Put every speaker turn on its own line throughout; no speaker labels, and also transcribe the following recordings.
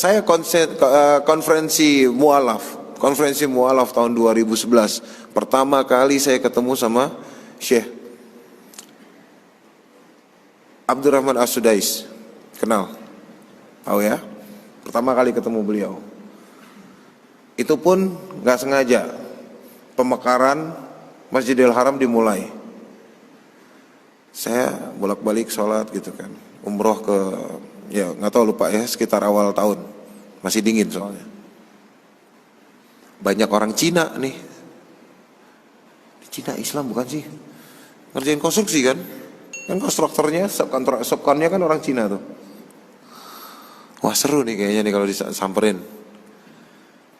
Saya konferensi mualaf tahun 2011. Pertama kali saya ketemu sama Syekh Abdurrahman As-Sudais. Kenal? Tahu ya? Pertama kali ketemu beliau. Itu pun gak sengaja. Pemekaran Masjidil Haram dimulai. Saya bolak-balik sholat gitu kan. Umroh ke, ya gak tahu, lupa ya, sekitar awal tahun. Masih dingin soalnya. Banyak orang Cina nih. Cina Islam bukan sih? Ngerjain konstruksi kan? Kan konstruktornya, subkonnya kan orang Cina tuh. Wah seru nih kayaknya nih kalau disamperin.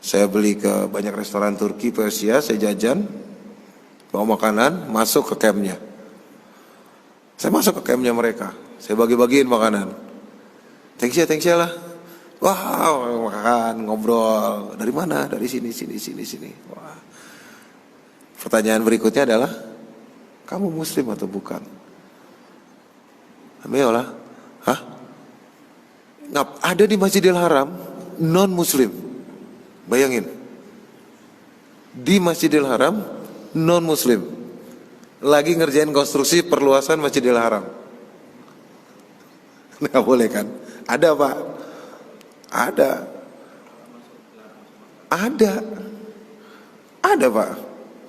Saya beli ke banyak restoran Turki, Persia, saya jajan, bawa makanan, masuk ke campnya. Saya masuk ke campnya mereka, saya bagi-bagiin makanan. Thanks ya lah. Wow, makan, ngobrol. Dari mana? Dari sini. Wah. Pertanyaan berikutnya adalah, kamu muslim atau bukan? Ayolah. Hah? Ada di Masjidil Haram non muslim. Bayangin. Di Masjidil Haram non muslim lagi ngerjain konstruksi perluasan Masjidil Haram. Nggak boleh kan? Ada Pak. Ada Pak.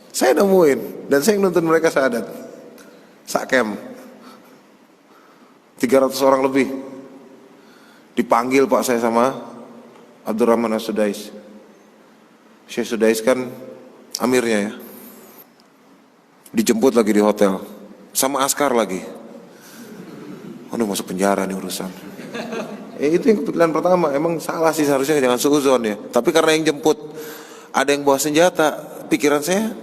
Saya nemuin dan saya nuntun mereka syahadat. Sakem 300 orang lebih. Dipanggil Pak saya sama Abdurrahman As-Sudais. Syekh Sudais kan amirnya ya. Dijemput lagi di hotel sama askar lagi. Aduh masuk penjara nih urusan. Itu yang pilihan pertama. Emang salah sih, seharusnya jangan suuzon ya. Tapi karena yang jemput ada yang bawa senjata, pikiran saya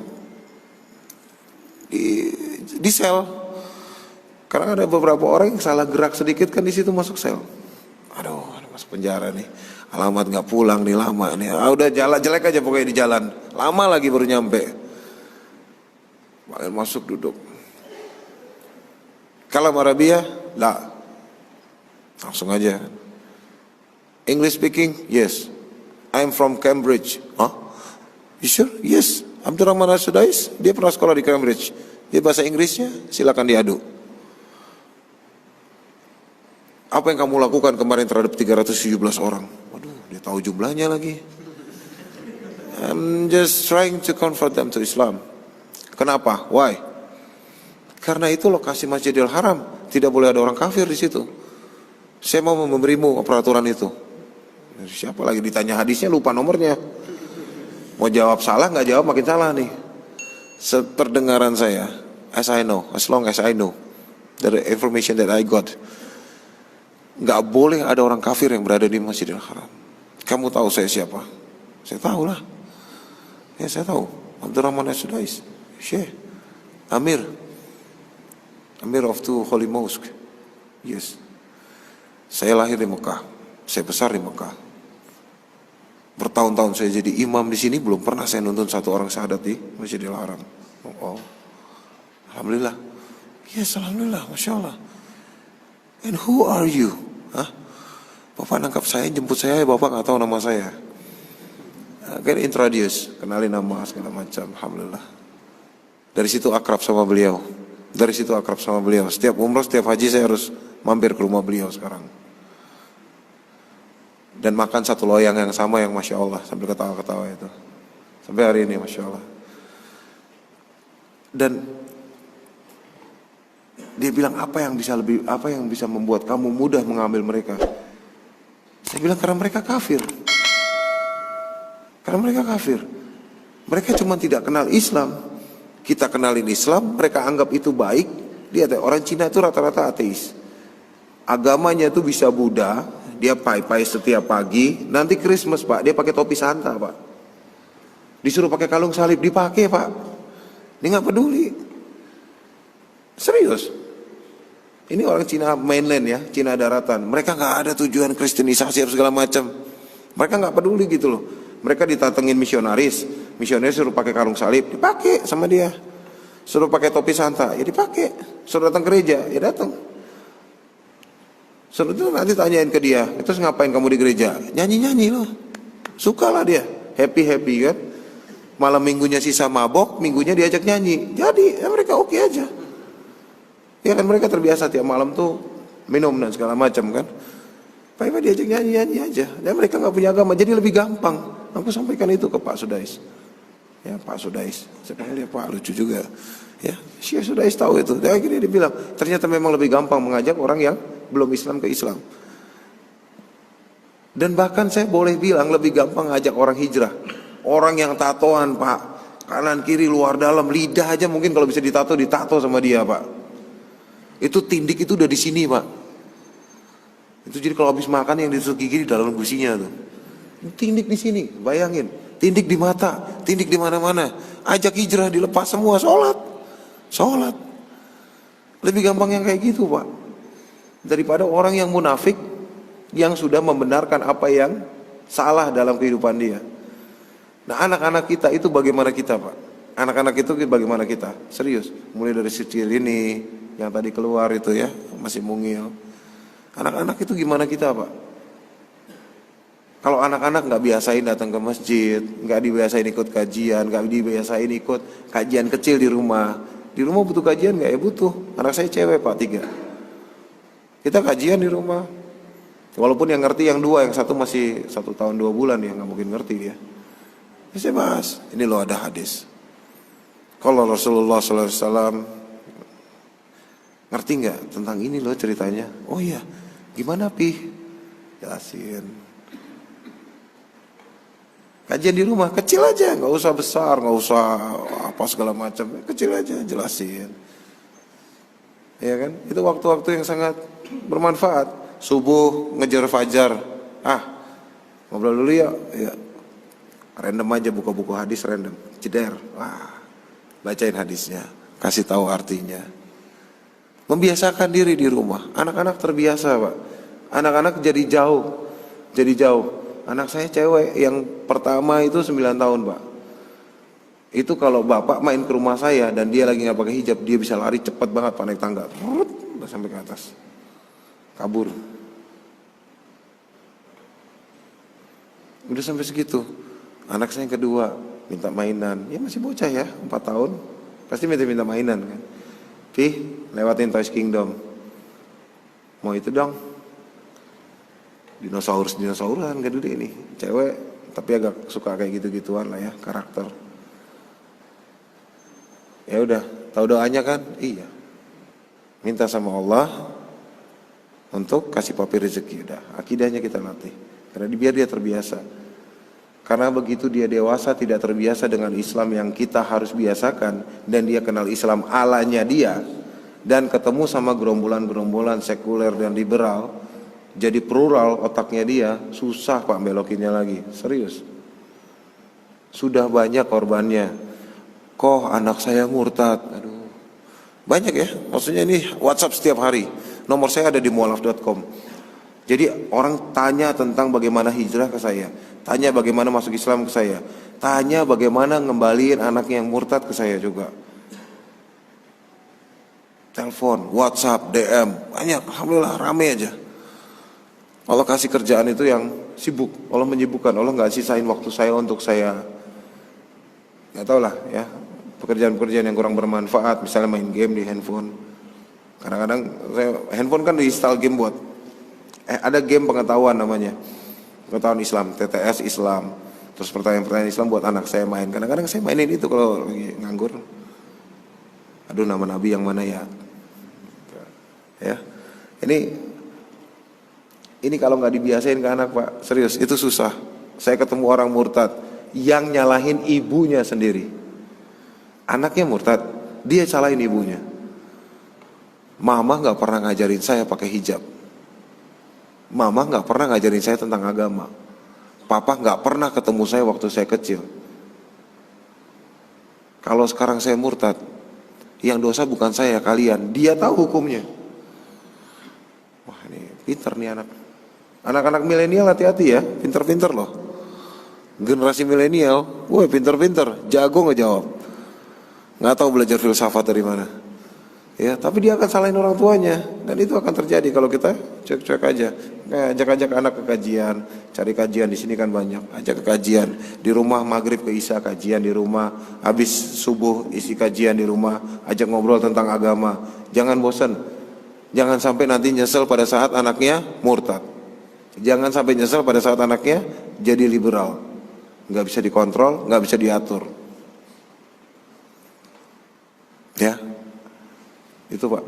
di sel. Karena ada beberapa orang yang salah gerak sedikit kan di situ masuk sel. Aduh masuk penjara nih. Alamat nggak pulang nih, lama nih. Udah jalan jelek aja pokoknya di jalan. Lama lagi baru nyampe. Masuk duduk. Kalam Arabia? Lah. Langsung aja. English speaking? Yes. I'm from Cambridge. Huh? You sure? Yes. Abdurrahman As-Sudais, dia pernah sekolah di Cambridge. Dia bahasa Inggrisnya, silakan diadu. Apa yang kamu lakukan kemarin terhadap 317 orang? Waduh, dia tahu jumlahnya lagi. I'm just trying to convert them to Islam. Kenapa? Why? Karena itu lokasi Masjidil Haram, tidak boleh ada orang kafir di situ. Saya mau memberimu peraturan itu. Siapa lagi ditanya hadisnya lupa nomornya. Mau jawab salah, nggak jawab makin salah nih. Seperdengaran saya, as long as I know, the information that I got, nggak boleh ada orang kafir yang berada di Masjidil Haram. Kamu tahu saya siapa? Saya tahu lah. Ya saya tahu. Abdurrahman As-Sudais, Syekh, Amir of two Holy Mosque. Yes. Saya lahir di Mekah, saya besar di Mekah. Bertahun-tahun saya jadi imam di sini, belum pernah saya nuntun satu orang syahadat di Masjidil Haram. Oh, alhamdulillah. Yes, alhamdulillah, masya Allah. And who are you? Hah? Bapak nangkap saya, jemput saya, bapak nggak tahu nama saya. Kan introduce, kenalin nama segala macam, alhamdulillah. Dari situ akrab sama beliau. Setiap umroh, setiap haji saya harus mampir ke rumah beliau sekarang. Dan makan satu loyang yang sama yang masya Allah, sambil ketawa-ketawa itu. Sampai hari ini masya Allah. Dan dia bilang apa yang bisa membuat kamu mudah mengambil mereka? Saya bilang karena mereka kafir. Mereka cuma tidak kenal Islam. Kita kenalin Islam, mereka anggap itu baik. Lihat ya, orang Cina itu rata-rata ateis. Agamanya itu bisa Buddha, dia pai-pai setiap pagi. Nanti Christmas Pak, dia pakai topi Santa Pak. Disuruh pakai kalung salib, dipakai Pak. Dia nggak peduli. Serius. Ini orang Cina mainland ya, Cina daratan. Mereka nggak ada tujuan kristenisasi atau segala macam. Mereka nggak peduli gitu loh. Mereka ditatengin misionaris suruh pakai kalung salib, dipakai sama dia. Suruh pakai topi Santa, ya dipakai. Suruh datang gereja, ya datang. Setelah itu nanti tanyain ke dia, terus ngapain kamu di gereja? Nyanyi-nyanyi loh. Sukalah dia, happy-happy kan. Malam minggunya sisa mabok, minggunya diajak nyanyi. Jadi ya mereka oke aja. Ya kan mereka terbiasa tiap malam tuh minum dan segala macam kan. Pak diajak nyanyi-nyanyi aja. Dan mereka nggak punya agama, jadi lebih gampang. Aku sampaikan itu ke Pak Sudais. Ya Pak Sudais, saya panggil dia Pak, lucu juga. Ya, Syekh Sudais tahu itu. Dan akhirnya dia bilang, ternyata memang lebih gampang mengajak orang yang belum Islam ke Islam. Dan bahkan saya boleh bilang lebih gampang ngajak orang hijrah. Orang yang tatoan Pak, kanan kiri luar dalam, lidah aja mungkin kalau bisa ditato sama dia Pak. Itu tindik itu udah di sini Pak. Itu jadi kalau habis makan yang ditusuk gigi di dalam gusinya tuh. Tindik di sini, bayangin. Tindik di mata, tindik di mana-mana. Ajak hijrah, dilepas semua, sholat. Lebih gampang yang kayak gitu Pak. Daripada orang yang munafik, yang sudah membenarkan apa yang salah dalam kehidupan dia. Nah anak-anak kita itu bagaimana kita Pak? Anak-anak itu bagaimana kita? Serius, mulai dari si kecil ini, yang tadi keluar itu ya, masih mungil. Anak-anak itu gimana kita Pak? Kalau anak-anak nggak biasain datang ke masjid, nggak dibiasain ikut kajian, nggak dibiasain ikut kajian kecil di rumah butuh kajian nggak ya butuh. Anak saya cewek Pak 3. Kita kajian di rumah. Walaupun yang ngerti yang 2, yang 1 masih 1 tahun 2 bulan ya nggak mungkin ngerti dia. Ya saya bahas, ini loh ada hadis. Kalau Rasulullah SAW ngerti nggak tentang ini loh ceritanya? Oh iya, gimana Pi? Jelasin. Kajian di rumah kecil aja, nggak usah besar, nggak usah apa segala macam, kecil aja jelasin. Ya kan? Itu waktu-waktu yang sangat bermanfaat. Subuh ngejar fajar, ngobrol dulu ya. Random aja buka buku hadis random, jeder, bacain hadisnya, kasih tahu artinya. Membiasakan diri di rumah, anak-anak terbiasa Pak. Anak-anak jadi jauh. Anak saya cewek yang pertama itu 9 tahun Pak. Itu kalau bapak main ke rumah saya dan dia lagi nggak pakai hijab, dia bisa lari cepat banget Pak, naik tangga, udah sampai ke atas, kabur. Udah sampai segitu. Anak saya yang kedua minta mainan, ya masih bocah ya, 4 tahun, pasti minta mainan kan. Lewatin Toys Kingdom, mau itu dong. Dinosaurusan gede ini, cewek tapi agak suka kayak gitu-gituan lah ya, karakter. Ya udah, tahu doanya kan? Iya. Minta sama Allah untuk kasih papi rezeki, udah. Akidahnya kita latih. Karena biar dia terbiasa. Karena begitu dia dewasa tidak terbiasa dengan Islam yang kita harus biasakan dan dia kenal Islam alanya dia dan ketemu sama gerombolan-gerombolan sekuler dan liberal, jadi plural otaknya dia, susah Pak belokinnya lagi. Serius. Sudah banyak korbannya. Kok anak saya murtad? Aduh. Banyak ya. Maksudnya ini WhatsApp setiap hari. Nomor saya ada di mualaf.com. Jadi orang tanya tentang bagaimana hijrah ke saya, tanya bagaimana masuk Islam ke saya, tanya bagaimana ngembaliin anak yang murtad ke saya juga. Telepon, WhatsApp, DM, banyak. Alhamdulillah rame aja. Allah kasih kerjaan itu yang sibuk, Allah menyibukkan, Allah nggak sisain waktu saya untuk saya, nggak tahu lah ya, pekerjaan-pekerjaan yang kurang bermanfaat, misalnya main game di handphone. Kadang-kadang handphone kan diinstal game buat, ada game pengetahuan namanya, pengetahuan Islam, TTS Islam, terus pertanyaan-pertanyaan Islam buat anak saya main. Kadang-kadang saya mainin itu kalau lagi nganggur. Aduh nama Nabi yang mana ya? Ya, ini kalau nggak dibiasain ke anak Pak, serius itu susah. Saya ketemu orang murtad yang nyalahin ibunya sendiri. Anaknya murtad, dia salahin ibunya. Mama nggak pernah ngajarin saya pakai hijab. Mama nggak pernah ngajarin saya tentang agama. Papa nggak pernah ketemu saya waktu saya kecil. Kalau sekarang saya murtad, yang dosa bukan saya, kalian. Dia tahu hukumnya. Wah ini pinter nih anak. Anak-anak milenial hati-hati ya, pinter-pinter loh. Generasi milenial, woi pinter-pinter, jago ngejawab. Nggak tahu belajar filsafat dari mana. Ya, tapi dia akan salahin orang tuanya, dan itu akan terjadi kalau kita cuek-cuek aja. Ajak-ajak anak ke kajian, cari kajian di sini kan banyak. Ajak ke kajian di rumah, maghrib ke isya kajian di rumah, habis subuh isi kajian di rumah, ajak ngobrol tentang agama. Jangan bosan, jangan sampai nanti nyesel pada saat anaknya murtad. Jangan sampai nyesel pada saat anaknya jadi liberal, nggak bisa dikontrol, nggak bisa diatur. Ya. Itu Pak.